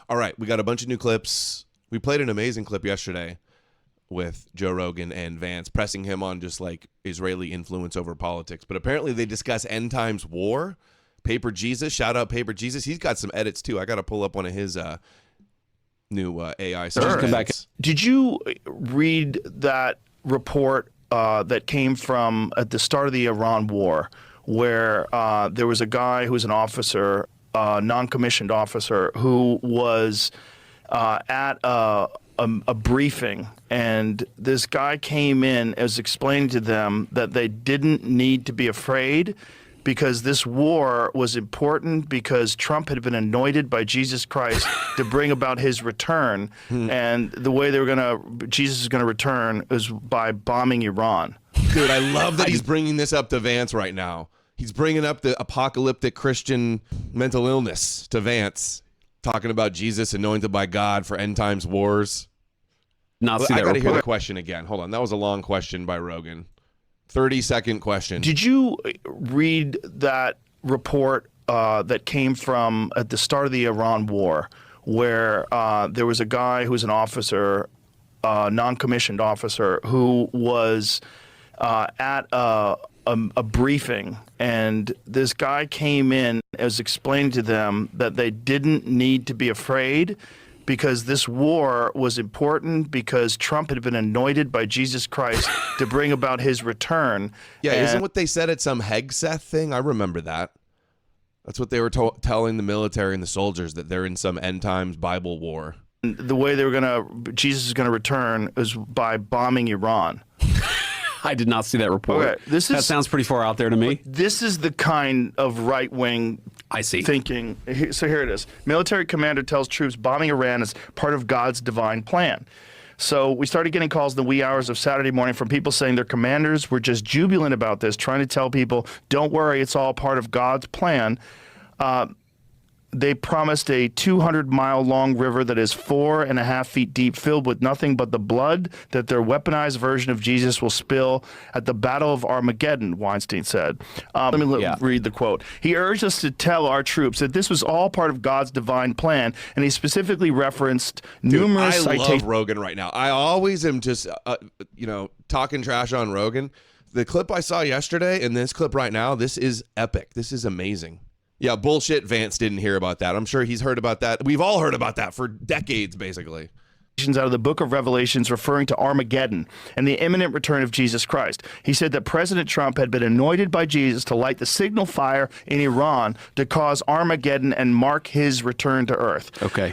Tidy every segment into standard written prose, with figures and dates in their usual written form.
All right, we got a bunch of new clips. We played an amazing clip yesterday with Joe Rogan and Vance, pressing him on just like Israeli influence over politics. But apparently they discuss end times war. Paper Jesus, shout out Paper Jesus. He's got some edits too. I got to pull up one of his new AI edits. Did you read that report that came from at the start of the Iran war, where there was a guy who was an officer, non-commissioned officer, who was at a briefing, and this guy came in as explaining to them that they didn't need to be afraid because this war was important because Trump had been anointed by Jesus Christ to bring about his return, and the way Jesus is gonna return is by bombing Iran. Dude, I love that he's bringing this up to Vance right now. He's bringing up the apocalyptic Christian mental illness to Vance, talking about Jesus anointed by God for end times wars. I got to hear the question again. Hold on. That was a long question by Rogan. 30-second question. Did you read that report that came from at the start of the Iran war, where there was a guy who was an officer, non-commissioned officer, who was at a briefing, and this guy came in as explaining to them that they didn't need to be afraid because this war was important because Trump had been anointed by Jesus Christ to bring about his return. Yeah, isn't what they said at some Hegseth thing? I remember that. That's what they were telling the military and the soldiers, that they're in some end times Bible war. The way Jesus is gonna return is by bombing Iran. I did not see that report. Okay, that sounds pretty far out there to me. This is the kind of right-wing thinking. So here it is. Military commander tells troops bombing Iran is part of God's divine plan. So we started getting calls in the wee hours of Saturday morning from people saying their commanders were just jubilant about this, trying to tell people, don't worry, it's all part of God's plan. They promised a 200-mile-long river that is 4.5 feet deep, filled with nothing but the blood that their weaponized version of Jesus will spill at the Battle of Armageddon, Weinstein said. Let me read the quote. He urged us to tell our troops that this was all part of God's divine plan, and he specifically referenced numerous citations. I love Rogan right now. I always am just, talking trash on Rogan. The clip I saw yesterday and this clip right now, this is epic. This is amazing. Yeah, bullshit. Vance didn't hear about that. I'm sure he's heard about that. We've all heard about that for decades, basically. Out of the book of Revelations referring to Armageddon and the imminent return of Jesus Christ. He said that President Trump had been anointed by Jesus to light the signal fire in Iran to cause Armageddon and mark his return to earth. Okay.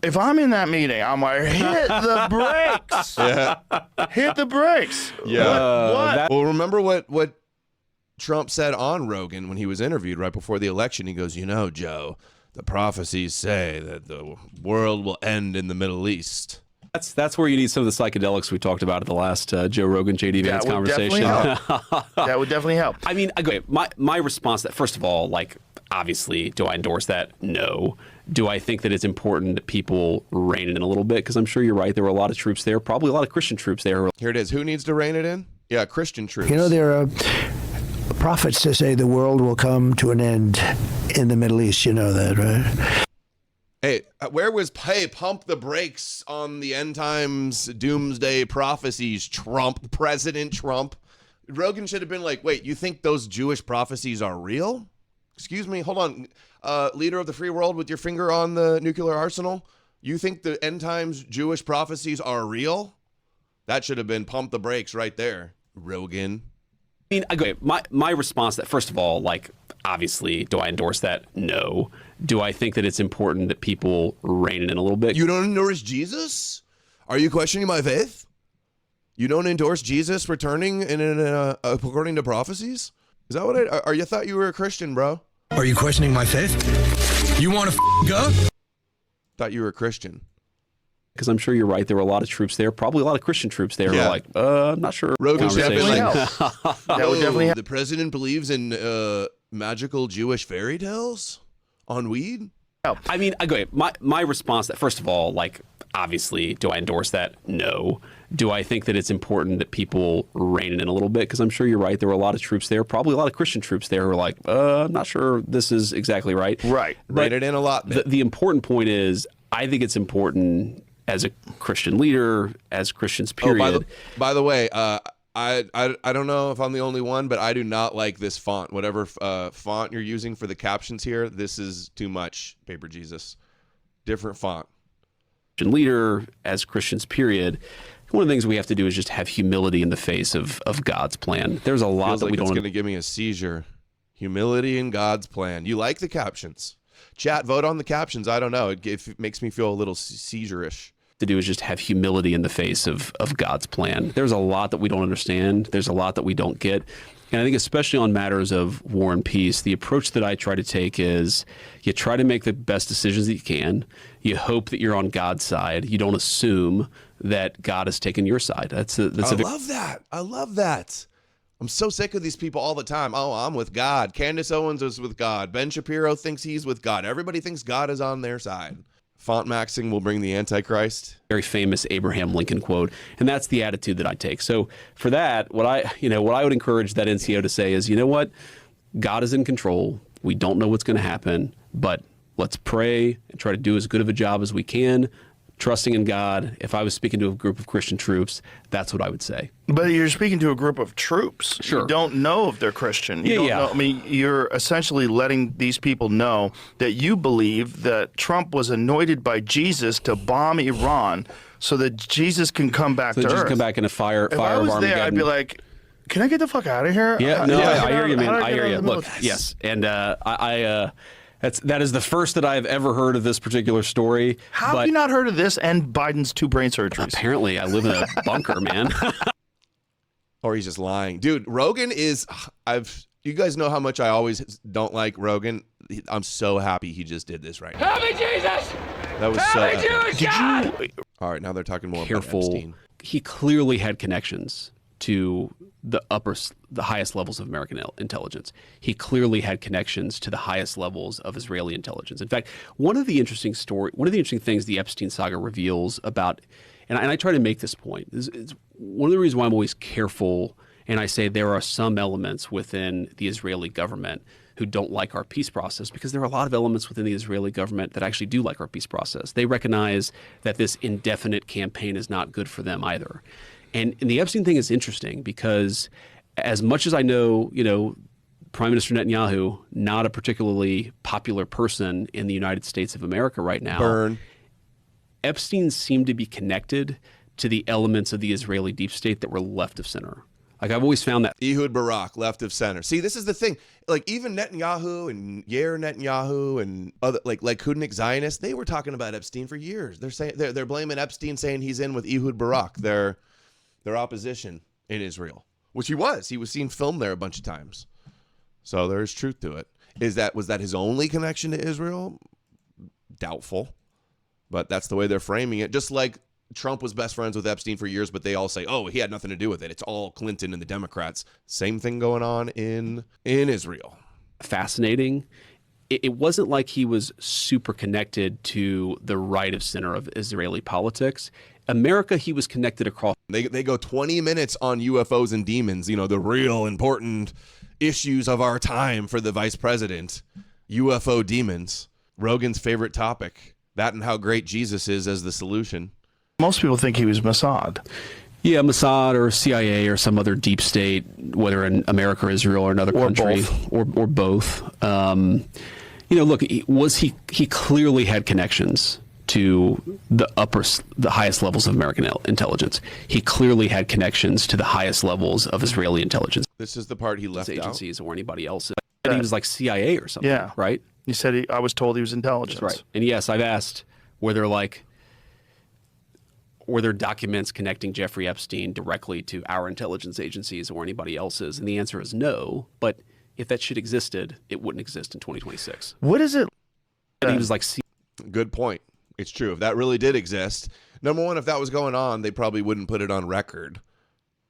If I'm in that meeting, I'm like, hit the brakes. Yeah. Hit the brakes. Yeah. What? Well, remember what Trump said on Rogan when he was interviewed right before the election? He goes, Joe, the prophecies say that the world will end in the Middle East. That's where you need some of the psychedelics we talked about at the last Joe Rogan JD Vance conversation. That would definitely help. I mean, okay, my response to that, first of all, obviously, do I endorse that? No. Do I think that it's important that people rein it in a little bit? Because I'm sure you're right. There were a lot of troops there, probably a lot of Christian troops there. Here it is. Who needs to rein it in? Yeah, Christian troops. There are prophets to say the world will come to an end in the Middle East. You know that, right? Hey, pump the brakes on the end times doomsday prophecies, President Trump. Rogan should have been like, wait, you think those Jewish prophecies are real? Excuse me, hold on. Leader of the free world with your finger on the nuclear arsenal. You think the end times Jewish prophecies are real? That should have been pump the brakes right there, Rogan. I mean, okay, my response to that, first of all, obviously, do I endorse that? No. Do I think that it's important that people rein it in a little bit? You don't endorse Jesus? Are you questioning my faith? You don't endorse Jesus returning according to prophecies? Is that what you thought you were a Christian, bro? Are you questioning my faith? You want to go? Thought you were a Christian. Because I'm sure you're right. There were a lot of troops there, probably a lot of Christian troops there. Yeah. I'm not sure. Rogan definitely help. That would definitely help. The president believes in magical Jewish fairy tales on weed? I mean, okay, my response to that, first of all, obviously, do I endorse that? No. Do I think that it's important that people rein it in a little bit? Because I'm sure you're right. There were a lot of troops there, probably a lot of Christian troops there who are like, I'm not sure this is exactly right. Right. Rein it in a lot. The important point is, I think it's important as a Christian leader, as Christians, period. By the way, I don't know if I'm the only one, but I do not like this font. Whatever font you're using for the captions here, this is too much, Paper Jesus. Different font. Leader, as Christians, period. One of the things we have to do is just have humility in the face of God's plan. There's a lot that we don't. It's going to give me a seizure. Humility in God's plan. You like the captions? Chat, vote on the captions. I don't know. It makes me feel a little seizure-ish. To do is just have humility in the face of God's plan. There's a lot that we don't understand. There's a lot that we don't get. And I think especially on matters of war and peace, the approach that I try to take is you try to make the best decisions that you can. You hope that you're on God's side. You don't assume that God has taken your side. I love that. I love that. I'm so sick of these people all the time. Oh, I'm with God. Candace Owens is with God. Ben Shapiro thinks he's with God. Everybody thinks God is on their side. Font maxing will bring the Antichrist. Very famous Abraham Lincoln quote, and that's the attitude that I take. So for that, what I would encourage that NCO to say is, you know what, God is in control. We don't know what's going to happen, but let's pray and try to do as good of a job as we can, trusting in God. If I was speaking to a group of Christian troops, that's what I would say. But you're speaking to a group of troops. Sure. You don't know if they're Christian. You don't know. I mean, you're essentially letting these people know that you believe that Trump was anointed by Jesus to bomb Iran so that Jesus can come back to Earth. Just come back in a fire if I of was Armageddon. there, I'd be like, can I get the fuck out of here? Yeah, no, I hear you, man. I hear you. Look, yes, and that is the first that I've ever heard of this particular story. How have you not heard of this and Biden's 2 brain surgeries? Apparently, I live in a bunker, man. Or he's just lying. Dude, Rogan is... You guys know how much I always don't like Rogan. I'm so happy he just did this right now. Help me, Jesus! That was Help so me, epic. Jewish God! All right, now they're talking more Careful. about Epstein. He clearly had connections to the highest levels of American intelligence. He clearly had connections to the highest levels of Israeli intelligence. In fact, one of the interesting things the Epstein saga reveals about, and I try to make this point, is one of the reasons why I'm always careful, and I say there are some elements within the Israeli government who don't like our peace process, because there are a lot of elements within the Israeli government that actually do like our peace process. They recognize that this indefinite campaign is not good for them either. And the Epstein thing is interesting because as much as I know, Prime Minister Netanyahu, not a particularly popular person in the United States of America right now. Burn. Epstein seemed to be connected to the elements of the Israeli deep state that were left of center. Like, I've always found that. Ehud Barak, left of center. See, this is the thing. Like, even Netanyahu and Yair Netanyahu and other like Hudnik Zionists, they were talking about Epstein for years. They're saying they're blaming Epstein, saying he's in with Ehud Barak, their opposition in Israel, which he was. He was seen filmed there a bunch of times. So there is truth to it. Was that his only connection to Israel? Doubtful. But that's the way they're framing it. Just like Trump was best friends with Epstein for years, but they all say, oh, he had nothing to do with it. It's all Clinton and the Democrats. Same thing going on in Israel. Fascinating. It wasn't like he was super connected to the right of center of Israeli politics. America, he was connected across. They go 20 minutes on UFOs and demons, the real important issues of our time for the vice president. UFO demons, Rogan's favorite topic. That and how great Jesus is as the solution. Most people think he was Mossad. Yeah, Mossad or CIA or some other deep state, whether in America or Israel or another country. Or both. Look, he clearly had connections to the highest levels of American intelligence. He clearly had connections to the highest levels of Israeli intelligence. This is the part he left agencies or anybody else. He was like CIA or something, yeah. Right? He said I was told he was intelligence. That's right. And yes, I've asked were there documents connecting Jeffrey Epstein directly to our intelligence agencies or anybody else's? And the answer is no. But if that shit existed, it wouldn't exist in 2026. What is it? He was like, good point. It's true. If that really did exist, number one, if that was going on, they probably wouldn't put it on record,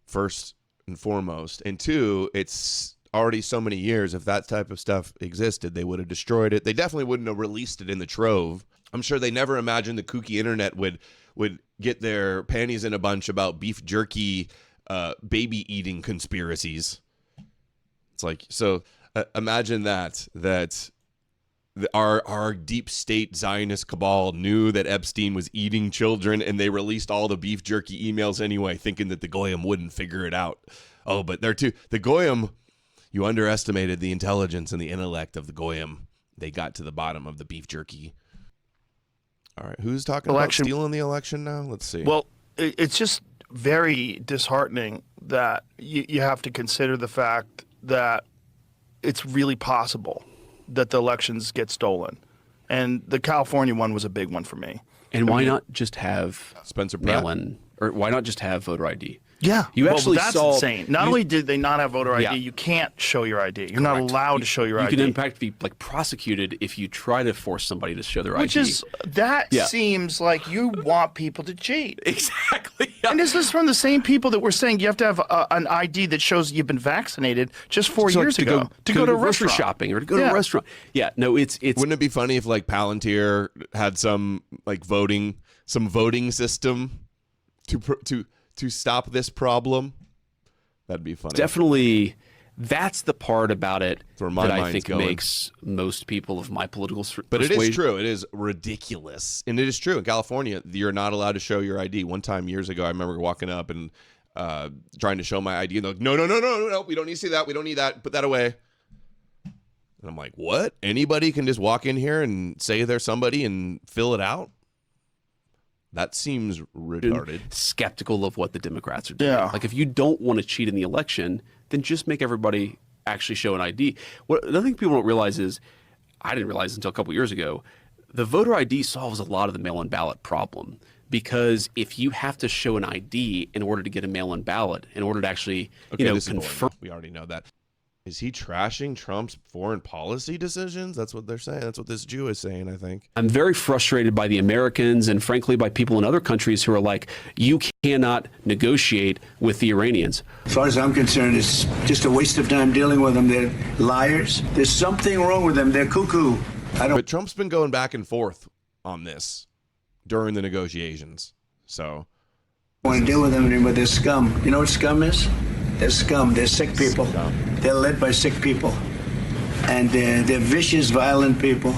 first and foremost. And two, it's already so many years. If that type of stuff existed, they would have destroyed it. They definitely wouldn't have released it in the trove. I'm sure they never imagined the kooky internet would get their panties in a bunch about beef jerky baby eating conspiracies. It's like, so imagine that our deep state Zionist cabal knew that Epstein was eating children, and they released all the beef jerky emails anyway, thinking that the Goyim wouldn't figure it out. Oh, but the Goyim, you underestimated the intelligence and the intellect of the Goyim. They got to the bottom of the beef jerky. All right, who's talking about stealing the election now? Let's see. Well, it's just very disheartening that you have to consider the fact that it's really possible that the elections get stolen. And the California one was a big one for me. And why not just have Spencer Pratt? mail-in, or why not just have voter ID? Yeah, You actually that's saw insane. Not only did they not have voter ID, you can't show your ID. You're not allowed to show your ID. You can in fact be like prosecuted if you try to force somebody to show their Which ID. is seems like you want people to cheat. Exactly. And this is from the same people that were saying you have to have an ID that shows you've been vaccinated just 4 So, like, years ago to go to a grocery restaurant shopping or to go to a restaurant. Yeah, no, it's. Wouldn't it be funny if like Palantir had some like voting system to stop this problem? That'd be funny. Definitely, that's the part about it where my that I mind's think going. makes most people of my political But it persuasion. is true. It is ridiculous. And it is true. In California, you're not allowed to show your ID. One time years ago, I remember walking up and trying to show my ID. And they're like, no, we don't need to see that. We don't need that. Put that away. And I'm like, what? Anybody can just walk in here and say they're somebody and fill it out? That seems retarded. Skeptical of what the Democrats are doing. Yeah. Like, if you don't want to cheat in the election, then just make everybody actually show an ID. What another thing people don't realize is, I didn't realize until a couple years ago, the voter ID solves a lot of the mail-in ballot problem. Because if you have to show an ID in order to get a mail-in ballot, in order to actually, this is confirm. boring. We already know that. Is he trashing Trump's foreign policy decisions? That's what they're saying. That's what this Jew is saying, I think. I'm very frustrated by the Americans and frankly by people in other countries who are like, you cannot negotiate with the Iranians. As far as I'm concerned, it's just a waste of time dealing with them. They're liars. There's something wrong with them. They're cuckoo. But Trump's been going back and forth on this during the negotiations. So I want to deal with them anymore. They're scum. You know what scum is? They're scum. They're sick people. They're led by sick people. And they're vicious, violent people.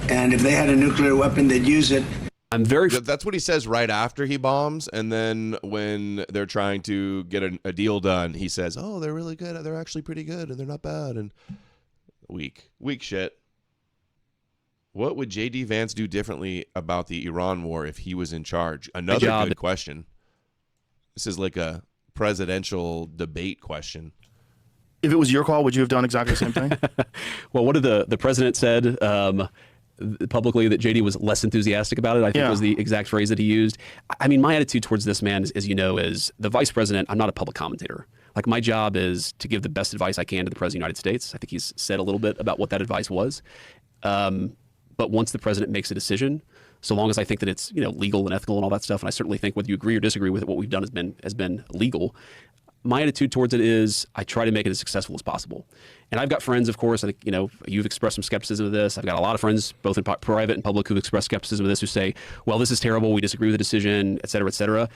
And if they had a nuclear weapon, they'd use it. That's what he says right after he bombs. And then when they're trying to get a deal done, he says, oh, they're really good. They're actually pretty good. And they're not bad. And weak shit. What would J.D. Vance do differently about the Iran war if he was in charge? Another good question. This is like a presidential debate question. If it was your call, would you have done exactly the same thing? Well, what did the president said publicly that JD was less enthusiastic about it, I think was the exact phrase that he used. I mean, my attitude towards this man, as you know, is the vice president, I'm not a public commentator. Like, my job is to give the best advice I can to the president of the United States. I think he's said a little bit about what that advice was. But once the president makes a decision, so long as I think that it's legal and ethical and all that stuff, and I certainly think whether you agree or disagree with it, what we've done has been legal. My attitude towards it is I try to make it as successful as possible. And I've got friends, of course, I think, you've expressed some skepticism of this. I've got a lot of friends, both in private and public, who've expressed skepticism of this, who say, well, this is terrible, we disagree with the decision, et cetera, et cetera.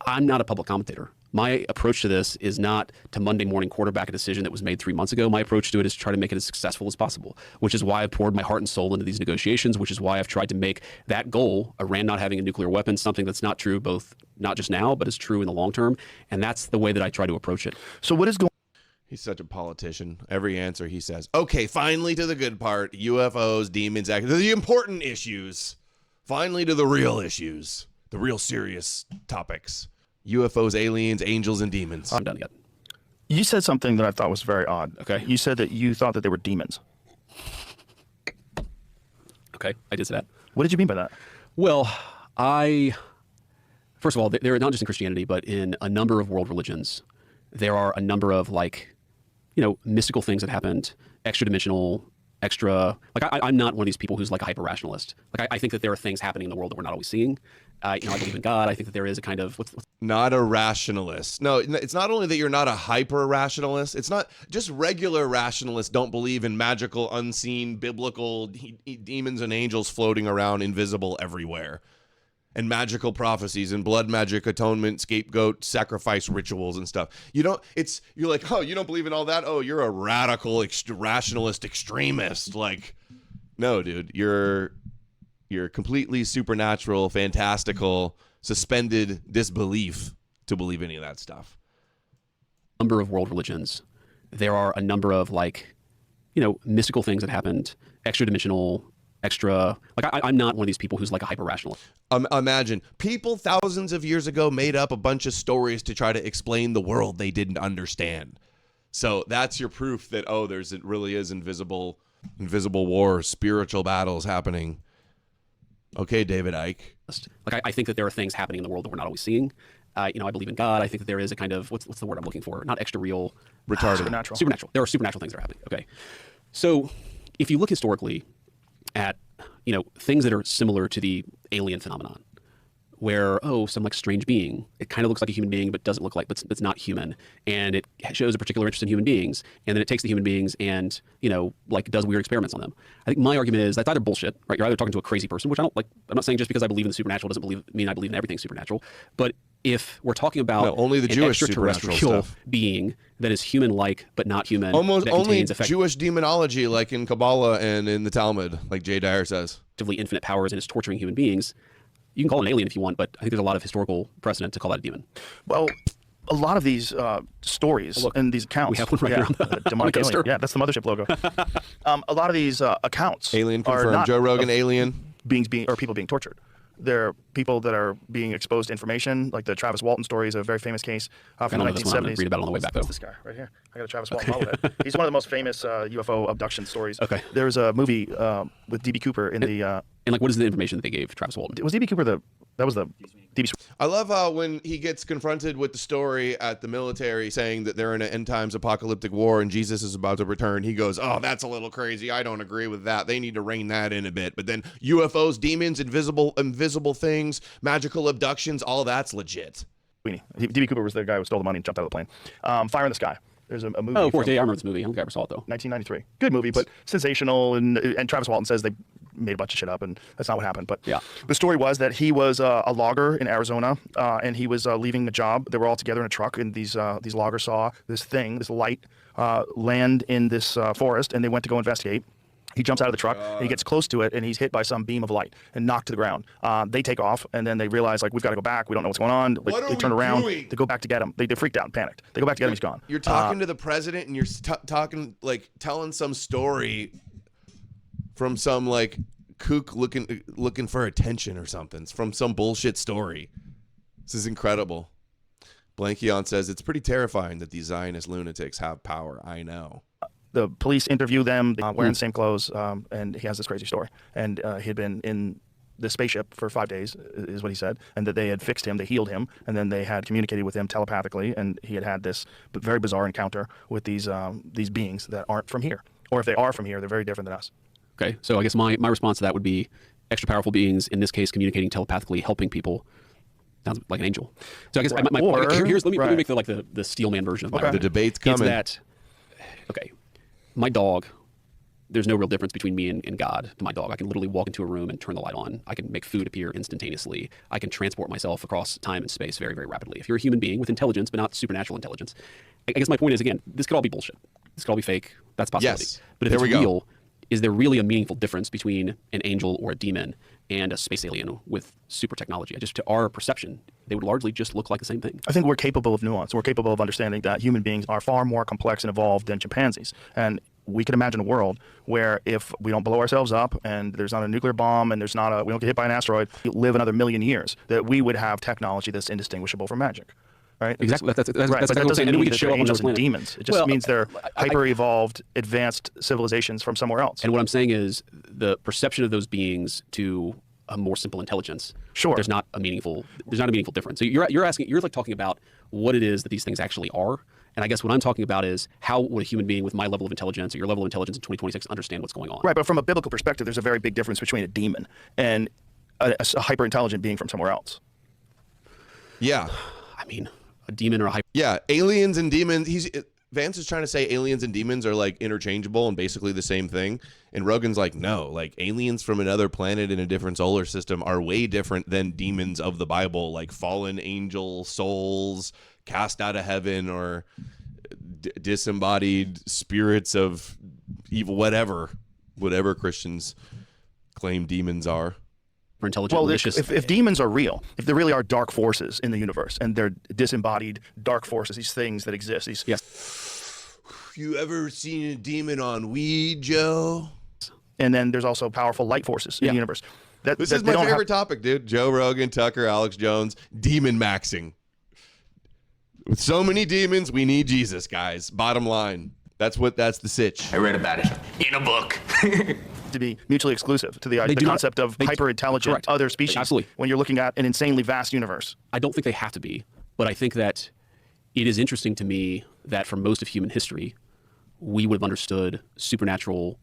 I'm not a public commentator. My approach to this is not to Monday morning quarterback a decision that was made 3 months ago. My approach to it is to try to make it as successful as possible, which is why I've poured my heart and soul into these negotiations, which is why I've tried to make that goal, Iran not having a nuclear weapon, something that's not true both, not just now, but is true in the long term. And that's the way that I try to approach it. So what is going He's such a politician. Every answer he says, okay, finally to the good part, UFOs, demons, the important issues. Finally to the real issues, the real serious topics. UFOs, aliens, angels, and demons. I'm done yet. You said something that I thought was very odd. Okay. You said that you thought that they were demons. Okay, I did say that. What did you mean by that? Well, first of all, they're not just in Christianity, but in a number of world religions. There are a number of mystical things that happened, extra dimensional extra. Like I'm not one of these people who's like a hyper rationalist. Like I think that there are things happening in the world that we're not always seeing. I believe in God. I think that there is a kind of what's Not a rationalist. No, it's not only that you're not a hyper rationalist. It's not just regular rationalists don't believe in magical, unseen, biblical demons and angels floating around invisible everywhere, and magical prophecies and blood magic, atonement, scapegoat, sacrifice rituals and stuff. You're like, oh, you don't believe in all that? Oh, you're a radical rationalist extremist. Like, no, dude, you're completely supernatural, fantastical, suspended disbelief to believe any of that stuff. number of world religions. There are a number of mystical things that happened, extra dimensional, I'm not one of these people who's like a hyper rationalist. Imagine people thousands of years ago made up a bunch of stories to try to explain the world they didn't understand. So that's your proof that, it really is invisible wars, spiritual battles happening. Okay, David Icke. Like I think that there are things happening in the world that we're not always seeing. I believe in God. I think that there is a kind of what's the word I'm looking for? Not extra real, retarded. Supernatural. There are supernatural things that are happening. Okay, so if you look historically at things that are similar to the alien phenomenon, where some like strange being, it kind of looks like a human being but doesn't look like, but it's not human, and it shows a particular interest in human beings, and then it takes the human beings and does weird experiments on them. I think my argument is that's either bullshit, right? You're either talking to a crazy person, which I don't like. I'm not saying just because I believe in the supernatural doesn't mean I believe in everything supernatural, but if we're talking about only the an Jewish supernatural extraterrestrial stuff. being that is human-like but not human, Almost that only contains Jewish demonology, like in Kabbalah and in the Talmud, like Jay Dyer says. effectively infinite powers and is torturing human beings, you can call it an alien if you want, but I think there's a lot of historical precedent to call that a demon. Well, a lot of these stories and these accounts. We have one right here on the demonic coaster. alien. Yeah, that's the mothership logo. A lot of these accounts Alien are confirmed. not Joe Rogan, of alien. people being tortured. They're people that are being exposed to information, like the Travis Walton story is a very famous case from the I know this one. I'm 1970s. gonna read about it on the way back, That's though. this guy right here. I got a Travis Walton bobblehead. He's one of the most famous UFO abduction stories. Okay. There's a movie with D.B. Cooper in the. And what is the information that they gave Travis Walton? Was D.B. Cooper that was the D.B. I love when he gets confronted with the story at the military saying that they're in an end times apocalyptic war and Jesus is about to return. He goes, "Oh, that's a little crazy. I don't agree with that. They need to rein that in a bit." But then UFOs, demons, invisible things, magical abductions, all that's legit. D.B. Cooper was the guy who stole the money and jumped out of the plane. Fire in the Sky. There's a movie. Oh, of course. from Yeah, I remember this movie. I don't think I ever saw it, though. 1993. Good movie, but sensational. And Travis Walton says they made a bunch of shit up, and that's not what happened. But Yeah. the story was that he was a logger in Arizona, and he was leaving the job. They were all together in a truck, and these loggers saw this light, land in this forest, and they went to go investigate. He jumps out of the truck, and he gets close to it, and he's hit by some beam of light and knocked to the ground. They take off, and then they realize, we've got to go back. We don't know what's going on. They turn around. doing? They go back to get him. They freaked out and panicked. They go back to get him. He's gone. You're talking to the president and you're talking, telling some story from some, kook looking for attention or something. It's from some bullshit story. This is incredible. Blankion says, it's pretty terrifying that these Zionist lunatics have power. I know. The police interview them wearing the same clothes, and he has this crazy story. And he had been in the spaceship for 5 days, is what he said, and that they had fixed him, they healed him, and then they had communicated with him telepathically, and he had this very bizarre encounter with these beings that aren't from here. Or if they are from here, they're very different than us. Okay, so I guess my response to that would be extra powerful beings, in this case, communicating telepathically, helping people. Sounds like an angel. So I guess let me make the Steelman version of my The debate's coming. It's that, okay, my dog, there's no real difference between me and God. My dog, I can literally walk into a room and turn the light on. I can make food appear instantaneously. I can transport myself across time and space very, very rapidly. If you're a human being with intelligence, but not supernatural intelligence, I guess my point is, again, this could all be bullshit. This could all be fake. That's a possibility. Yes. But if There it's we go. real, is there really a meaningful difference between an angel or a demon and a space alien with super technology? Just to our perception, they would largely just look like the same thing. I think we're capable of nuance. We're capable of understanding that human beings are far more complex and evolved than chimpanzees. And we can imagine a world where if we don't blow ourselves up and there's not a nuclear bomb and we don't get hit by an asteroid, we live another million years, that we would have technology that's indistinguishable from magic. Right? Exactly. That's Right. exactly But that what I'm doesn't saying. And we mean could that show they're up on angels this and planet. demons. It just means they're I- hyper-evolved, advanced civilizations from somewhere else. And what I'm saying is the perception of those beings to a more simple intelligence. Sure. There's not a meaningful difference. So you're talking about what it is that these things actually are, And I guess what I'm talking about is how would a human being with my level of intelligence or your level of intelligence in 2026 understand what's going on? Right, but from a biblical perspective, there's a very big difference between a demon and a hyper-intelligent being from somewhere else. Yeah. I mean, a demon or a hyper. Yeah, aliens and demons. Vance is trying to say aliens and demons are like interchangeable and basically the same thing. And Rogan's like, no, like aliens from another planet in a different solar system are way different than demons of the Bible, like fallen angel souls cast out of heaven or disembodied spirits of evil, whatever Christians claim demons are. Intelligent, well, malicious. if demons are real, if there really are dark forces in the universe and they're disembodied dark forces, these things that exist, these You ever seen a demon on weed, Joe? And then there's also powerful light forces in the universe. This is my favorite topic, dude. Joe Rogan, Tucker, Alex Jones, demon maxing. With so many demons, we need Jesus, guys. Bottom line. That's the sitch. I read about it in a book. To be mutually exclusive to the concept of hyper-intelligent other species. Absolutely. When you're looking at an insanely vast universe. I don't think they have to be, but I think that it is interesting to me that for most of human history, we would have understood supernatural,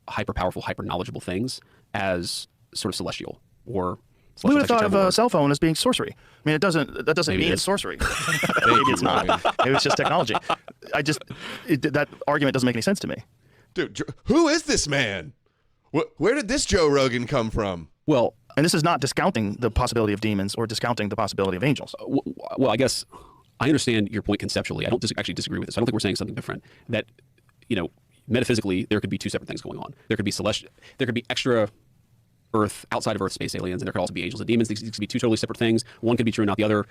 hyper-powerful, hyper-knowledgeable things as sort of celestial or we would have thought of a cell phone as being sorcery. I mean, that doesn't Maybe mean it's sorcery. Maybe it's not. Maybe it's just technology. That argument doesn't make any sense to me. Dude, who is this man? Where did this Joe Rogan come from? Well, and this is not discounting the possibility of demons or discounting the possibility of angels. Well, I guess I understand your point conceptually. I don't actually disagree with this. I don't think we're saying something different. That, metaphysically, there could be two separate things going on. There could be there could be extra Earth, outside of Earth, space aliens, and there could also be angels and demons. These could be two totally separate things. One could be true, not the other.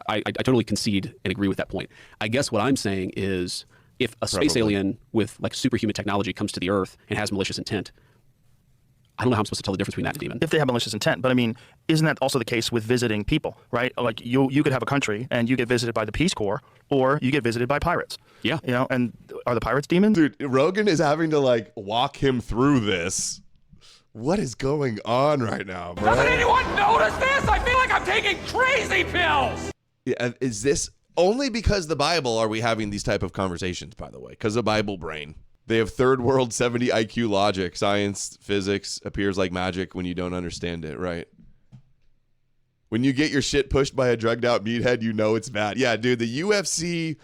I totally concede and agree with that point. I guess what I'm saying is, if a space alien with like superhuman technology comes to the Earth and has malicious intent, I don't know how I'm supposed to tell the difference between that and a demon. If they have malicious intent, but I mean, isn't that also the case with visiting people, right? Like you could have a country and you get visited by the Peace Corps, or you get visited by pirates. Yeah. And are the pirates demons? Dude, Rogan is having to like walk him through this. What is going on right now, bro? Doesn't anyone notice this? I feel like I'm taking crazy pills. Yeah, is this only because the Bible are we having these type of conversations, by the way? Because of Bible brain. They have third world 70 IQ logic. Science, physics appears like magic when you don't understand it, right? When you get your shit pushed by a drugged out meathead, you know it's bad. Yeah, dude, the UFC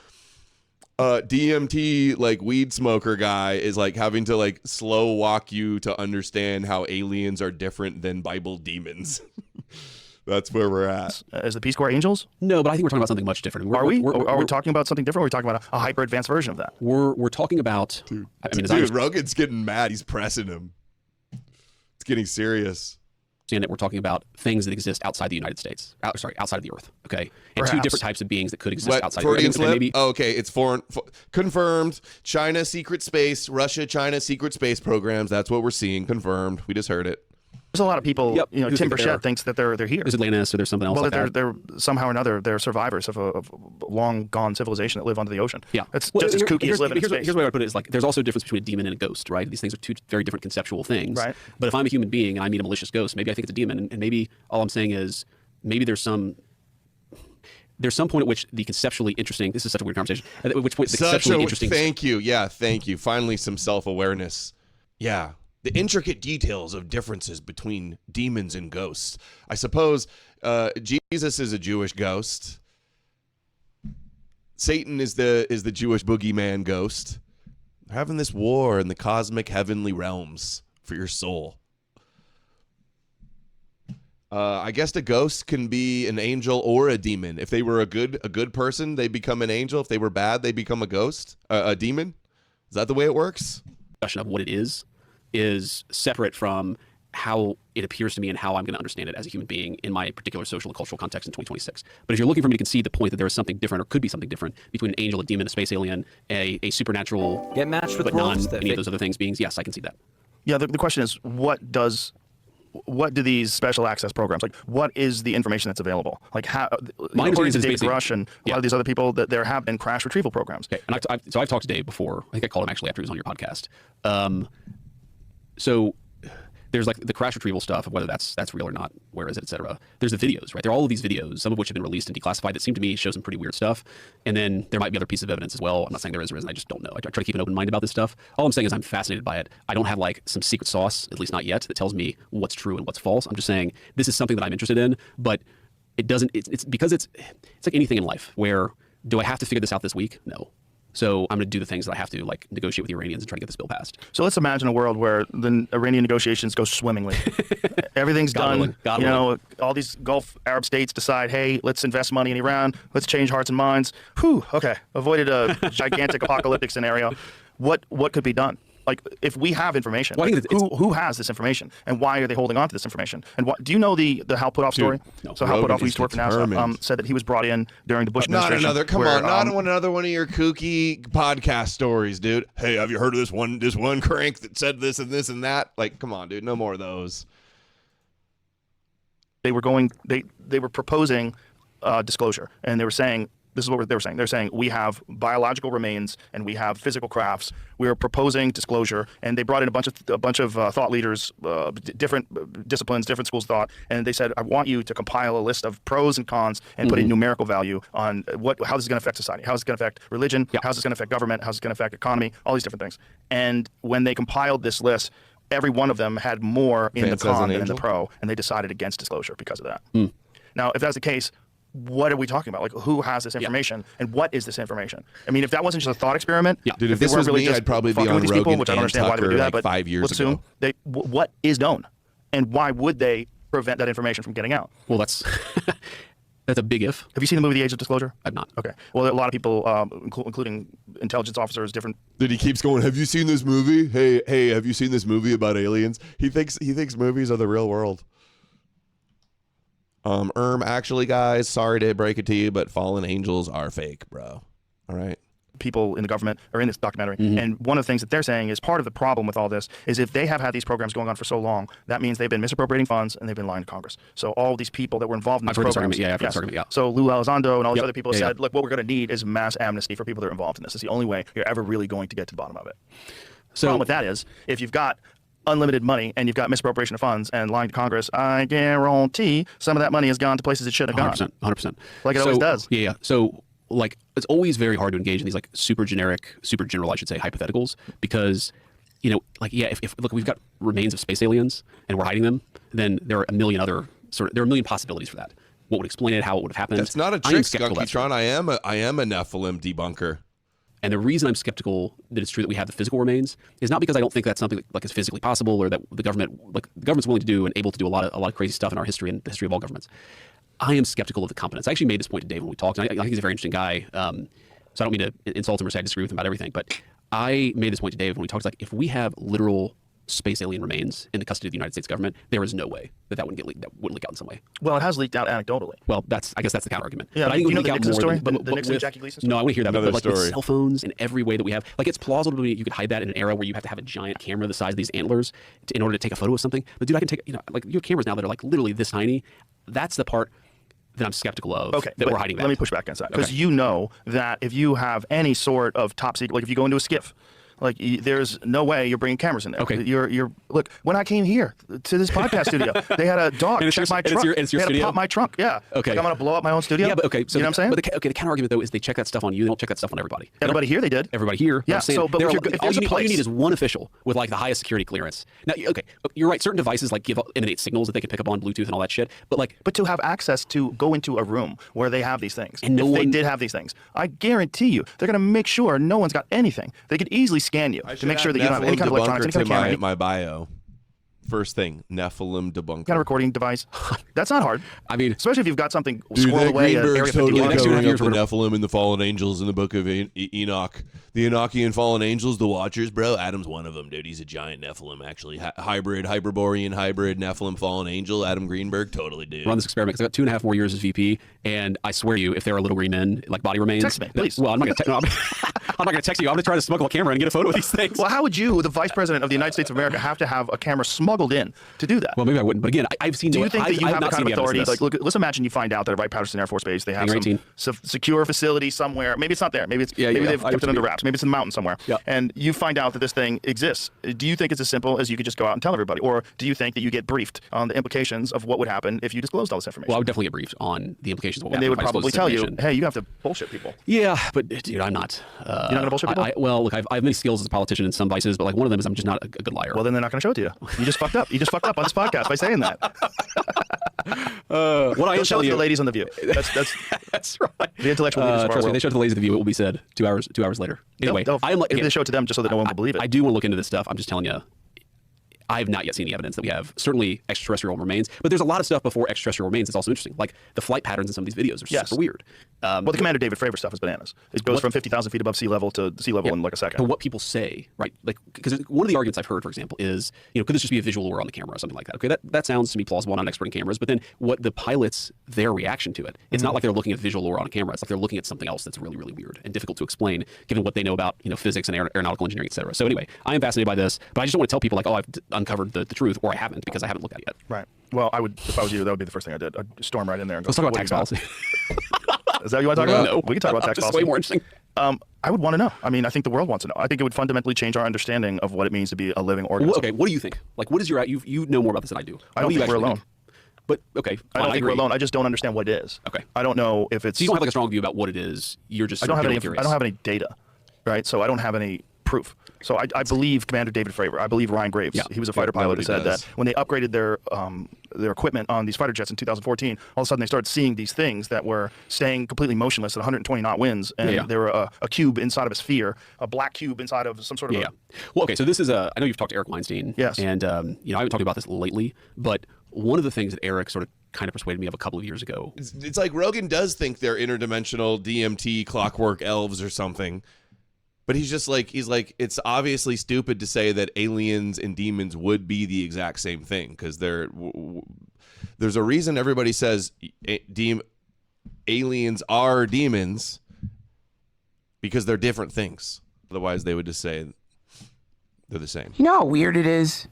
DMT like weed smoker guy is like having to like slow walk you to understand how aliens are different than Bible demons. That's where we're at. Is the Peace Corps angels? No, but I think we're talking about something much different. Are we talking about something different? Or are we talking about a hyper advanced version of that? We're talking about. Dude, Rogan's getting mad. He's pressing him. It's getting serious. That we're talking about things that exist outside the United States. Outside of the Earth. Okay, and two different types of beings that could exist outside the Earth. Maybe. Oh, okay, it's foreign. Confirmed. China secret space. Russia, China secret space programs. That's what we're seeing. Confirmed. We just heard it. There's a lot of people. Tim Burchett thinks that they're here. There's Atlantis, or there's something else. Well, like that that. they're somehow or another they're survivors of a long gone civilization that live under the ocean. Yeah, it's just as kooky as living in space. Here's the way I would put it: is like there's also a difference between a demon and a ghost, right? These things are two very different conceptual things. Right. But if I'm a human being and I meet a malicious ghost, maybe I think it's a demon, and maybe all I'm saying is maybe there's some point at which the conceptually interesting. This is such a weird conversation. At which point the conceptually interesting. Thank you. Yeah, thank you. Finally, some self-awareness. Yeah. The intricate details of differences between demons and ghosts. I suppose Jesus is a Jewish ghost. Satan is the Jewish boogeyman ghost. They're having this war in the cosmic heavenly realms for your soul. I guess a ghost can be an angel or a demon. If they were a good person, they become an angel. If they were bad, they become a ghost, a demon. Is that the way it works? Discussion of what it is separate from how it appears to me and how I'm going to understand it as a human being in my particular social and cultural context in 2026. But if you're looking for me to concede the point that there is something different or could be something different between an angel, a demon, a space alien, a supernatural, get matched with but non any of those other things beings, yes, I can see that. Yeah, the question is, what do these special access programs, like what is the information that's available? Like how, according to David Rush and a lot of these other people, that there have been crash retrieval programs. Okay, and I've talked to Dave before. I think I called him actually after he was on your podcast. So there's like the crash retrieval stuff of whether that's real or not, where is it, et cetera. There's the videos, right? There are all of these videos, some of which have been released and declassified that seem to me show some pretty weird stuff. And then there might be other pieces of evidence as well. I'm not saying there is or isn't. I just don't know. I try to keep an open mind about this stuff. All I'm saying is I'm fascinated by it. I don't have like some secret sauce, at least not yet, that tells me what's true and what's false. I'm just saying this is something that I'm interested in, but it doesn't. It's because it's like anything in life. Where do I have to figure this out this week? No. So I'm going to do the things that I have to, like negotiate with the Iranians and try to get this bill passed. So let's imagine a world where the Iranian negotiations go swimmingly. Everything's done. God you willing. know, all these Gulf Arab states decide, hey, let's invest money in Iran. Let's change hearts and minds. Whew, okay. Avoided a gigantic apocalyptic scenario. What could be done? Like, if we have information, Well, I think who has this information, and why are they holding on to this information? And do you know the Hal Puthoff story? No. So Hal Rogan Puthoff, who used to work for NASA, determined. said that he was brought in during the Bush Not administration. another. Come where, on, not another one of your kooky podcast stories, dude. Hey, have you heard of this one crank that said this and this and that? Like, come on, dude. No more of those. They were proposing disclosure, and they were saying, this is what they were saying. They're saying we have biological remains and we have physical crafts. We are proposing disclosure, and they brought in a bunch of thought leaders, different disciplines, different schools of thought, and they said, I want you to compile a list of pros and cons and put a numerical value on how this is going to affect society, how this is going to affect religion, how this is going to affect government, how this is going to affect economy, all these different things. And when they compiled this list, every one of them had more in the con than in the pro, and they decided against disclosure because of that. Now, if that's the case, what are we talking about? Like, who has this information, and what is this information? I mean, if that wasn't just a thought experiment, Dude, if they this weren't was really me, just I'd probably be fucking on with these people, Rogan which I don't and understand why they would do Tucker that. like But 5 years let's assume what is known, and why would they prevent that information from getting out? Well, that's a big if. Have you seen the movie The Age of Disclosure? I've not. Okay. Well, a lot of people, including intelligence officers, different. Dude, he keeps going, have you seen this movie? Hey, have you seen this movie about aliens? He thinks movies are the real world. Actually, guys, sorry to break it to you, but fallen angels are fake, bro. All right. People in the government are in this documentary, and one of the things that they're saying is part of the problem with all this is if they have had these programs going on for so long, that means they've been misappropriating funds and they've been lying to Congress. So all these people that were involved in these I've heard this programs, argument. Yeah, I've heard this argument, yeah. So Lou Elizondo and all these other people have Yeah, said, look, what we're going to need is mass amnesty for people that are involved in this. It's the only way you're ever really going to get to the bottom of it. The problem with that is if you've got unlimited money and you've got misappropriation of funds and lying to Congress, I guarantee some of that money has gone to places it shouldn't have gone. 100%. Like it always does. Yeah. So, like, it's always very hard to engage in these, like, super general, I should say, hypotheticals, because, you know, like, yeah, if look, we've got remains of space aliens and we're hiding them, then there are a million possibilities for that. What would explain it, how it would have happened. That's not a I am trick, skeptical Skunky that's Tron. true. I am a Nephilim debunker. And the reason I'm skeptical that it's true that we have the physical remains is not because I don't think that's something like is physically possible or that the government's willing to do and able to do a lot of crazy stuff in our history and the history of all governments. I am skeptical of the competence. I actually made this point to Dave when we talked, and I think he's a very interesting guy. So I don't mean to insult him or say I disagree with him about everything, but I made this point to Dave when we talked. Like, if we have literal space alien remains in the custody of the United States government, there is no way that wouldn't leak out in some way. Well, it has leaked out anecdotally. Well, I guess that's the counter argument. Yeah, but I think you it know would the leak out Nixon more story? than, The Nixon and Jackie Gleason story? No, I want to hear that. Another But like story. with cell phones and every way that we have, like, it's plausible to me you could hide that in an era where you have to have a giant camera the size of these antlers in order to take a photo of something. But dude, I can take, like, you have cameras now that are like literally this tiny. That's the part that I'm skeptical of. Okay, that but we're hiding. Let me push back against that because Okay. you know that if you have any sort of top secret, like if you go into a skiff, like there's no way you're bringing cameras in there. Okay. You're look. When I came here to this podcast studio, they had a dog And it's check your- my and it's trunk. your- and it's your they had to studio? pop my trunk. Yeah. Okay. Like I'm gonna blow up my own studio. Yeah, but okay. So you know what I'm saying? But the counter argument though is they check that stuff on you. They don't check that stuff on everybody. They don't- Everybody here they did. Everybody here. Yeah, I'm saying so, but there if are- you're- if all there's you a need- all you place- need is one official with like the highest security clearance. Now, okay, you're right. Certain devices like emanate signals that they can pick up on Bluetooth and all that shit. But to have access to go into a room where they have these things, And no if they one- did have these things, I guarantee you they're gonna make sure no one's got anything. They could easily scan you to make sure that you don't have any kind of electronics, any kind of camera, any my bio. First thing, Nephilim debunker. kind of recording device. That's not hard. I mean, Especially if you've got something Dude, squirreled that away at Greenberg's Area totally 51. next 2.5 covering up years the we're gonna- Nephilim and the fallen angels in the book of Enoch. The Enochian fallen angels, the Watchers, bro. Adam's one of them, dude. He's a giant Nephilim, actually. Hyperborean hybrid Nephilim fallen angel. Adam Greenberg, totally, dude. run this experiment because I've got 2.5 more years as VP, and I swear to you, if there are little green men, like body remains, Text me, please. Well, I'm not going to. I'm not going to text you. I'm going to try to smuggle a camera and get a photo of these things. Well, how would you, the Vice President of the United States of America, have to have a camera smuggled in to do that? Well, maybe I wouldn't. But again, I've seen. Do you think that you have the kind of authority? Like, Like, let's imagine you find out that at Wright-Patterson Air Force Base they have some secure facility somewhere. Maybe it's not there. Maybe they've kept it under wraps. Maybe it's in the mountain somewhere. Yeah. And you find out that this thing exists. Do you think it's as simple as you could just go out and tell everybody, or do you think that you get briefed on the implications of what would happen if you disclosed all this information? Well, I would definitely get briefed on the implications of what would and they would happen if I probably disclosed this tell you, information. hey, you have to bullshit people. Yeah, but dude, I'm not. You're not gonna bullshit people? Well, look, I have many skills as a politician and some vices, but like one of them is I'm just not a good liar. Well, then they're not going to show it to you. You just fucked up. You just fucked up on this podcast by saying that. What I Don't show tell it to you, the ladies on The View. that's right. The intellectual leaders of our Trust me, world. they show it to the ladies of the View. It will be said 2 hours later. Anyway, I'm like, if they show it to them just so that no one will believe it. I do want to look into this stuff. I'm just telling you. I have not yet seen the evidence that we have. Certainly extraterrestrial remains, but there's a lot of stuff before extraterrestrial remains that's also interesting. Like the flight patterns in some of these videos are super weird. Well, the Commander David Fravor stuff is bananas. It goes from 50,000 feet above sea level to sea level in like a second. But what people say, right? Like, because one of the arguments I've heard, for example, is, could this just be a visual lure on the camera or something like that? Okay, that sounds to me plausible. I'm not an expert in cameras, but then what the pilots, their reaction to it, it's not like they're looking at visual lure on a camera. It's like they're looking at something else that's really, really weird and difficult to explain, given what they know about, physics and aeronautical engineering, et cetera. So anyway, I am fascinated by this, but I just don't want to tell people like, oh, I've uncovered the truth, or I haven't, because I haven't looked at it yet. Right. Well, I would, if I was you, that would be the first thing I did. I'd storm right in there and go, Let's talk about "What tax do you got?" policy. Is that what you want to talk about? No. We can talk about tax This is policy. way more interesting. I would want to know. I mean, I think the world wants to know. I think it would fundamentally change our understanding of what it means to be a living organism. Okay, what do you think? Like, what is your, you know more about this than I do. I don't think we're alone. But, okay, fine, I don't think we're agree. alone. I just don't understand what it is. Okay. I don't know if it's... So you don't have like a strong view about what it is. You're just I don't have any. curious. I don't have any data, right? So I don't have any proof. So I believe Commander David Fravor. I believe Ryan Graves. Yeah. He was a fighter pilot who said that when they upgraded their equipment on these fighter jets in 2014, all of a sudden they started seeing these things that were staying completely motionless at 120 knot winds, and they were a cube inside of a sphere, a black cube inside of some sort of Well, okay, so this is I know you've talked to Eric Weinstein. Yes. And I haven't talked about this lately, but one of the things that Eric sort of kind of persuaded me of a couple of years ago. It's like Rogan does think they're interdimensional DMT clockwork elves or something. But he's just like, it's obviously stupid to say that aliens and demons would be the exact same thing, because there's a reason everybody says aliens are demons, because they're different things. Otherwise, they would just say they're the same. You know how weird it is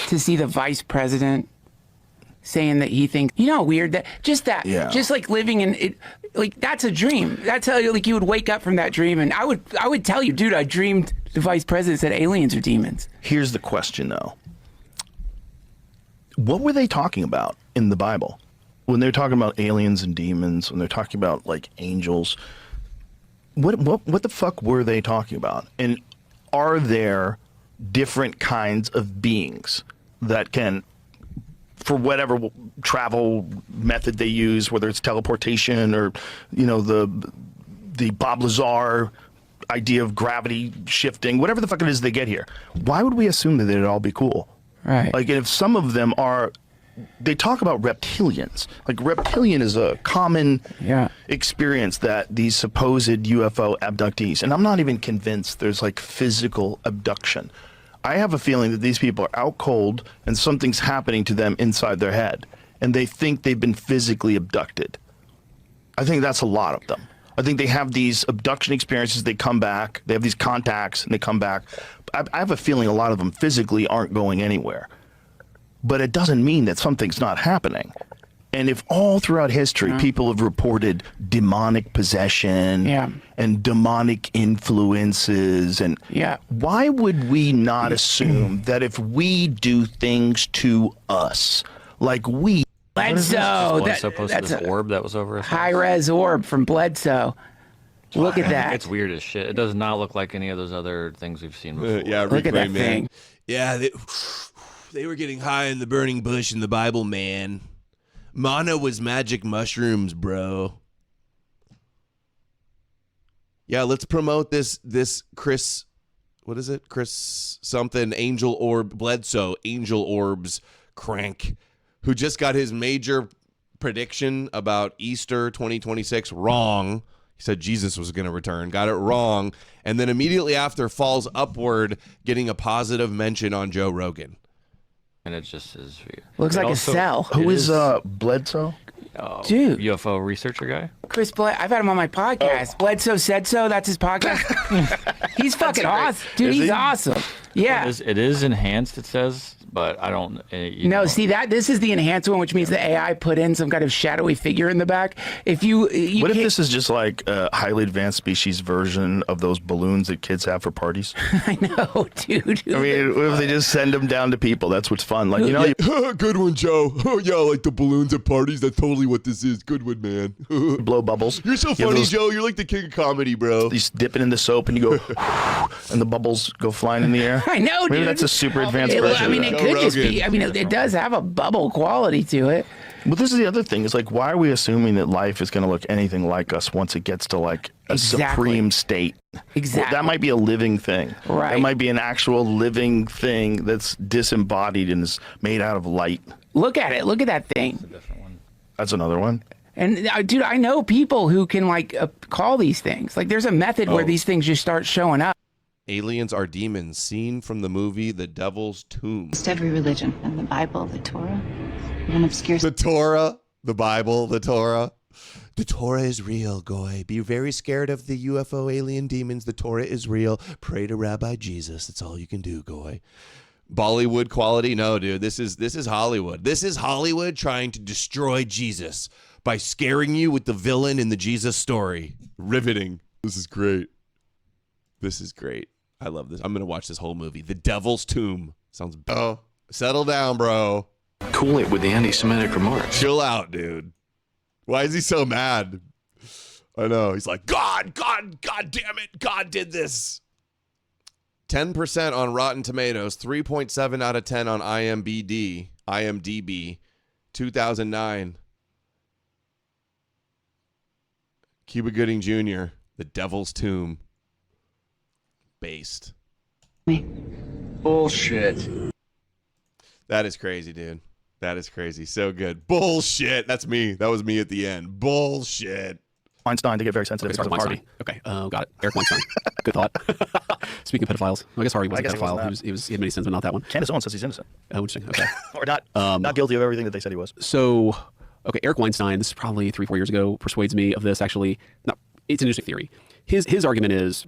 to see the vice president saying that he thinks, how weird just like living in it, like that's a dream. That's how like you would wake up from that dream, and I would tell you, dude, I dreamed the vice president said aliens are demons. Here's the question, though. What were they talking about in the Bible when they're talking about aliens and demons? When they're talking about like angels, what the fuck were they talking about? And are there different kinds of beings that can, for whatever travel method they use, whether it's teleportation or, the Bob Lazar idea of gravity shifting, whatever the fuck it is they get here, why would we assume that they'd all be cool? Right. Like, if some of them are, they talk about reptilians. Like, reptilian is a common experience that these supposed UFO abductees, and I'm not even convinced there's like physical abduction. I have a feeling that these people are out cold and something's happening to them inside their head, and they think they've been physically abducted. I think that's a lot of them. I think they have these abduction experiences, they come back, they have these contacts, and they come back. I have a feeling a lot of them physically aren't going anywhere. But it doesn't mean that something's not happening. And if all throughout history people have reported demonic possession and demonic influences, and why would we not assume that if we do things to us, like we... Bledsoe, that's this orb that was over us. High-res orb from Bledsoe. Look at that. It's weird as shit. It does not look like any of those other things we've seen before. Look at that thing. Yeah, they were getting high in the burning bush in the Bible, man. Mana was magic mushrooms, bro. Yeah, let's promote this Chris, what is it? Chris something, Angel Orb, Bledsoe, Angel Orbs crank, who just got his major prediction about Easter 2026 wrong. He said Jesus was going to return, got it wrong, and then immediately after falls upward, getting a positive mention on Joe Rogan. And it just is. Looks like a cell. Who is Bledsoe? Dude. UFO researcher guy? Chris I've had him on my podcast. Bledsoe Said So. That's his podcast. He's fucking awesome. Dude, he's awesome. Yeah. It is enhanced, it says, but I don't. No, see this is the enhanced one, which means the AI put in some kind of shadowy figure in the back. If what if this is just like a highly advanced species version of those balloons that kids have for parties? I know, dude. I mean, what if they just send them down to people? That's what's fun. Like, you know, good one, Joe. Oh yeah, like the balloons at parties. That's totally what this is. Good one, man. blow bubbles. You're so funny, Joe. You're like the king of comedy, bro. You just dip it in the soap and you go, and the bubbles go flying in the air. I know, dude. Maybe that's a super advanced version. I mean, it could just be. I mean, it does have a bubble quality to it. But this is the other thing. Is like, why are we assuming that life is going to look anything like us once it gets to like a supreme state? Exactly. Well, that might be a living thing. Right. That might be an actual living thing that's disembodied and is made out of light. Look at it. Look at that thing. That's a different one. That's another one. And dude, I know people who can like call these things. Like, there's a method where these things just start showing up. Aliens are demons, seen from the movie The Devil's Tomb. Just every religion, and the Bible, the Torah, even obscure. The Torah, the Bible, the Torah. The Torah is real, Goy. Be very scared of the UFO alien demons. The Torah is real. Pray to Rabbi Jesus. That's all you can do, Goy. Bollywood quality? No, dude. This is Hollywood. This is Hollywood trying to destroy Jesus by scaring you with the villain in the Jesus story. Riveting. This is great. This is great. I love this. I'm going to watch this whole movie. The Devil's Tomb. Sounds... Oh, settle down, bro. Cool it with the anti-Semitic remarks. Chill out, dude. Why is he so mad? I know. He's like, God damn it. God did this. 10% on Rotten Tomatoes, 3.7 out of 10 on IMDb, 2009. Cuba Gooding Jr., The Devil's Tomb. Based. Bullshit. That is crazy, dude. That is crazy. So good. Bullshit. That's me. That was me at the end. Bullshit. Weinstein to get very sensitive. Okay, Weinstein. Okay, got it. Eric Weinstein. Good thought. Speaking of pedophiles, I guess Harvey was a pedophile. He had many sins, but not that one. Candace Owens says he's innocent. Oh, interesting. Okay. Or not guilty of everything that they said he was. So, okay, Eric Weinstein, this is probably 3-4 years ago, persuades me of this, actually. No, it's an interesting theory. His argument is,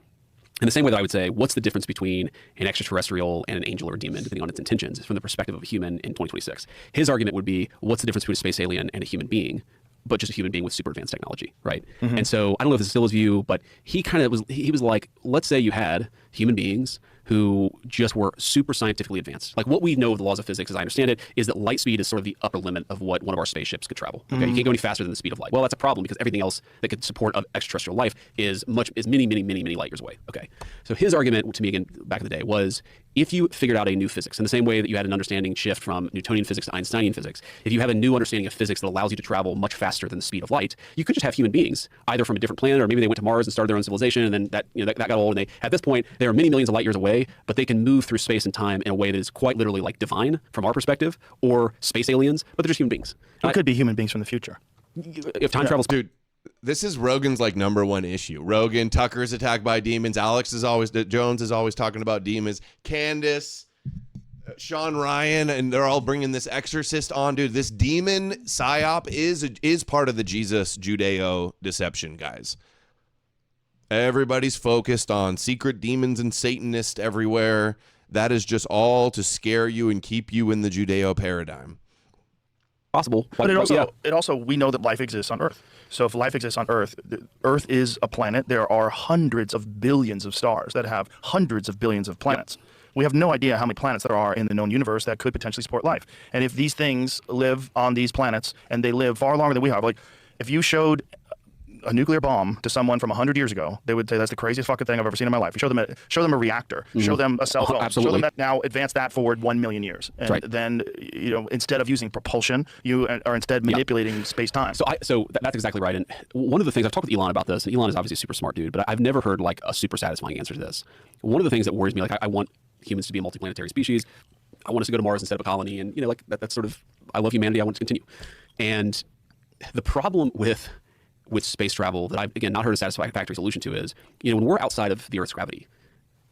in the same way that I would say, what's the difference between an extraterrestrial and an angel or a demon, depending on its intentions, from the perspective of a human in 2026? His argument would be, what's the difference between a space alien and a human being, but just a human being with super advanced technology, right? Mm-hmm. And so I don't know if this is still his view, but he kind of was like, let's say you had human beings who just were super scientifically advanced. Like, what we know of the laws of physics, as I understand it, is that light speed is sort of the upper limit of what one of our spaceships could travel. Okay, you can't go any faster than the speed of light. Well, that's a problem because everything else that could support extraterrestrial life is many light years away. Okay, so his argument to me, again, back in the day, was if you figured out a new physics, in the same way that you had an understanding shift from Newtonian physics to Einsteinian physics, if you have a new understanding of physics that allows you to travel much faster than the speed of light, you could just have human beings, either from a different planet, or maybe they went to Mars and started their own civilization, and then that got old, and at this point, they are many millions of light years away, but they can move through space and time in a way that is quite literally like divine from our perspective, or space aliens, but they're just human beings. It could be human beings from the future. If time travel's... Dude, this is Rogan's like #1 issue. Rogan, Tucker's attacked by demons. Jones is always talking about demons. Candace, Sean Ryan, and they're all bringing this exorcist on, dude. This demon psyop is part of the Jesus Judeo deception, guys. Everybody's focused on secret demons and Satanists everywhere. That is just all to scare you and keep you in the Judeo paradigm. Possible. But it also, we know that life exists on Earth. So if life exists on Earth, Earth is a planet. There are hundreds of billions of stars that have hundreds of billions of planets. Yep. We have no idea how many planets there are in the known universe that could potentially support life. And if these things live on these planets and they live far longer than we have, like if you showed a nuclear bomb to someone from 100 years ago, they would say that's the craziest fucking thing I've ever seen in my life. Show them a reactor, show them a cell phone, absolutely. Show them that now advance that forward 1 million years, and then instead of using propulsion, you are instead manipulating space-time. So that's exactly right. And one of the things I've talked with Elon about this, and Elon is obviously a super smart dude, but I've never heard like a super satisfying answer to this. One of the things that worries me, like I want humans to be a multiplanetary species. I want us to go to Mars instead of a colony, and like that's sort of, I love humanity. I want to continue. And the problem with space travel that I've, again, not heard a satisfactory solution to is, when we're outside of the Earth's gravity,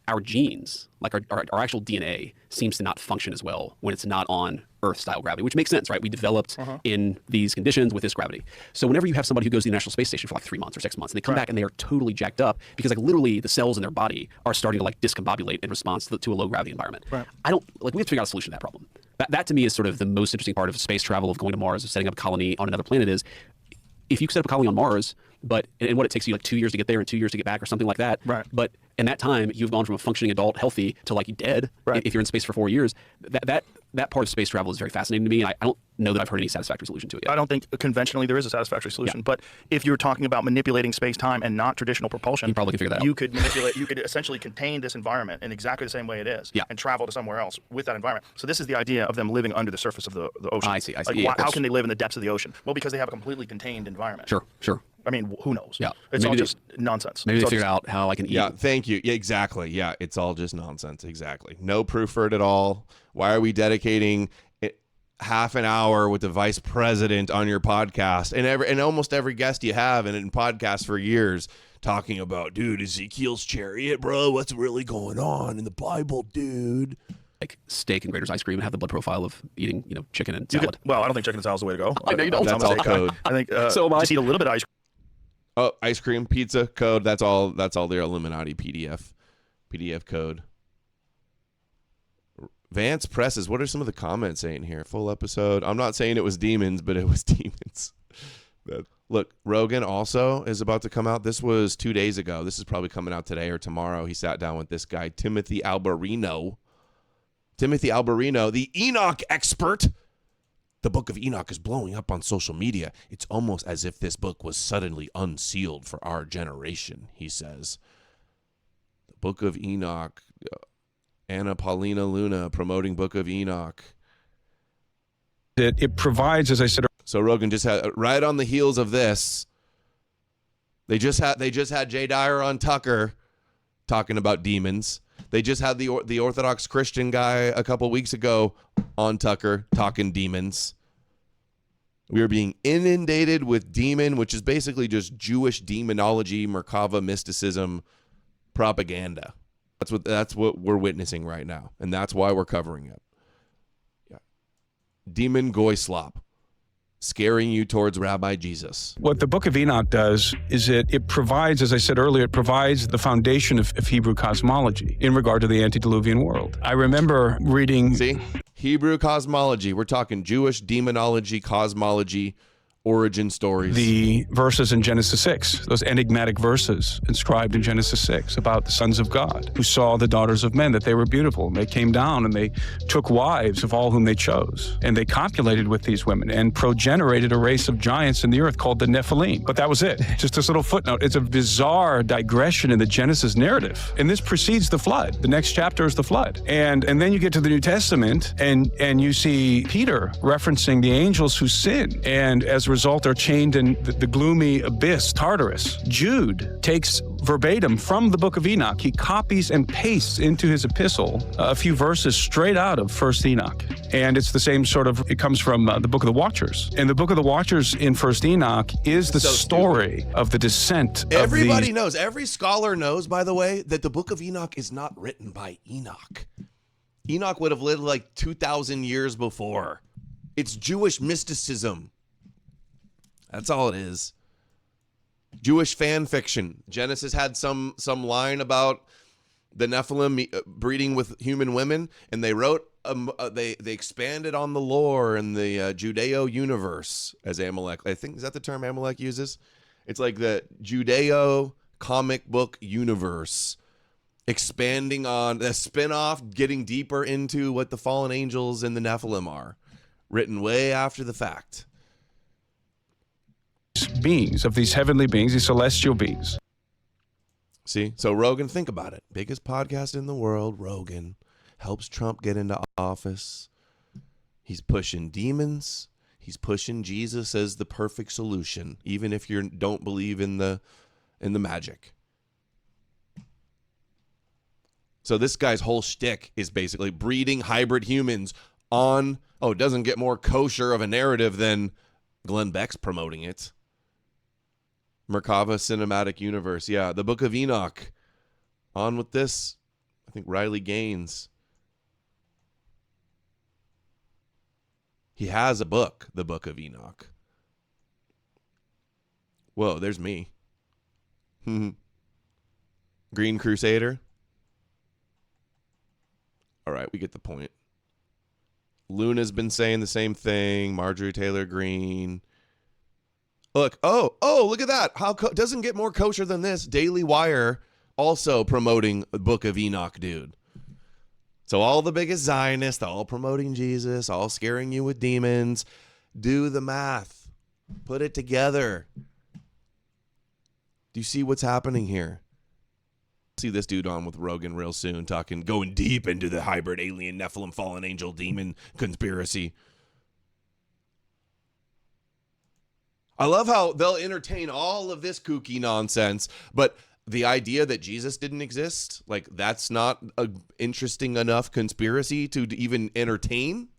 our genes, like our actual DNA, seems to not function as well when it's not on Earth-style gravity, which makes sense, right? We developed in these conditions with this gravity. So whenever you have somebody who goes to the International Space Station for like 3 months or 6 months, and they come back and they are totally jacked up because like literally the cells in their body are starting to like discombobulate in response to a low gravity environment. We have to figure out a solution to that problem. That to me is sort of the most interesting part of space travel, of going to Mars, of setting up a colony on another planet, is if you set up a colony on Mars, and what it takes you like 2 years to get there and 2 years to get back or something like that. But in that time, you've gone from a functioning adult, healthy, to like dead. If you're in space for 4 years, that part of space travel is very fascinating to me, and I don't know that I've heard any satisfactory solution to it yet. I don't think conventionally there is a satisfactory solution. But if you're talking about manipulating space-time and not traditional propulsion, you probably can figure that out. You could manipulate. You could essentially contain this environment in exactly the same way it is, and travel to somewhere else with that environment. So this is the idea of them living under the surface of the ocean. I see. Like, how can they live in the depths of the ocean? Well, because they have a completely contained environment. Sure. I mean, who knows? Yeah. It's all just nonsense. Maybe they figured out how I can eat. Yeah, thank you. Yeah, exactly. Yeah, it's all just nonsense. Exactly. No proof for it at all. Why are we dedicating half an hour with the vice president on your podcast and almost every guest you have in podcasts for years talking about, dude, Ezekiel's chariot, bro? What's really going on in the Bible, dude? Like steak and Grater's ice cream and have the blood profile of eating, chicken and salad. Well, I don't think chicken and salad is the way to go. I know you don't. That's all code. I think so am I. just eat a little bit of ice cream. Oh, ice cream, pizza, code. That's all their Illuminati PDF code. Vance Presses, what are some of the comments saying here? Full episode. I'm not saying it was demons, but it was demons. Look, Rogan also is about to come out. This was 2 days ago. This is probably coming out today or tomorrow. He sat down with this guy, Timothy Alberino, the Enoch expert. The Book of Enoch is blowing up on social media. It's almost as if this book was suddenly unsealed for our generation, he says. The Book of Enoch, Anna Paulina Luna promoting Book of Enoch. It provides, as I said. So Rogan just had, right on the heels of this, they just had Jay Dyer on Tucker talking about demons. They just had the Orthodox Christian guy a couple weeks ago on Tucker talking demons. We are being inundated with demon, which is basically just Jewish demonology, Merkava mysticism propaganda. That's what we're witnessing right now, and that's why we're covering it. Yeah. Demon goy slop, scaring you towards Rabbi Jesus. What the Book of Enoch does is it provides, as I said earlier, it provides the foundation of Hebrew cosmology in regard to the antediluvian world. I remember reading... See? Hebrew cosmology. We're talking Jewish demonology, cosmology, origin stories. The verses in Genesis 6, those enigmatic verses inscribed in Genesis 6 about the sons of God who saw the daughters of men, that they were beautiful. And they came down and they took wives of all whom they chose. And they copulated with these women and progenerated a race of giants in the earth called the Nephilim. But that was it. Just this little footnote. It's a bizarre digression in the Genesis narrative. And this precedes the flood. The next chapter is the flood. And then you get to the New Testament and you see Peter referencing the angels who sinned. And as a result are chained in the gloomy abyss, Tartarus. Jude takes verbatim from the Book of Enoch. He copies and pastes into his epistle a few verses straight out of First Enoch. And it's the same sort of, it comes from the Book of the Watchers. And the Book of the Watchers in First Enoch is the story of the descent of Everybody knows, every scholar knows, by the way, that the Book of Enoch is not written by Enoch. Enoch would have lived like 2,000 years before. It's Jewish mysticism. That's all it is. Jewish fan fiction. Genesis had some line about the Nephilim breeding with human women, and they wrote they expanded on the lore in the Judeo universe, as Amalek. I think, is that the term Amalek uses? It's like the Judeo comic book universe, expanding on a spin-off, getting deeper into what the fallen angels and the Nephilim are, written way after the fact. beings, of these heavenly beings, these celestial beings. See, so Rogan, think about it. Biggest podcast in the world, Rogan, helps Trump get into office. He's pushing demons. He's pushing Jesus as the perfect solution, even if you don't believe in the magic. So this guy's whole shtick is basically breeding hybrid humans on, it doesn't get more kosher of a narrative than Glenn Beck's promoting it. Merkava Cinematic Universe. Yeah, the Book of Enoch. On with this. I think Riley Gaines. He has a book, the Book of Enoch. Whoa, there's me. Green Crusader. All right, we get the point. Luna's been saying the same thing. Marjorie Taylor Greene. Look, look at that. How doesn't get more kosher than this. Daily Wire also promoting the Book of Enoch, dude. So all the biggest Zionists, all promoting Jesus, all scaring you with demons. Do the math. Put it together. Do you see what's happening here? See this dude on with Rogan real soon, going deep into the hybrid alien Nephilim fallen angel demon conspiracy. I love how they'll entertain all of this kooky nonsense, but the idea that Jesus didn't exist, like that's not an interesting enough conspiracy to even entertain.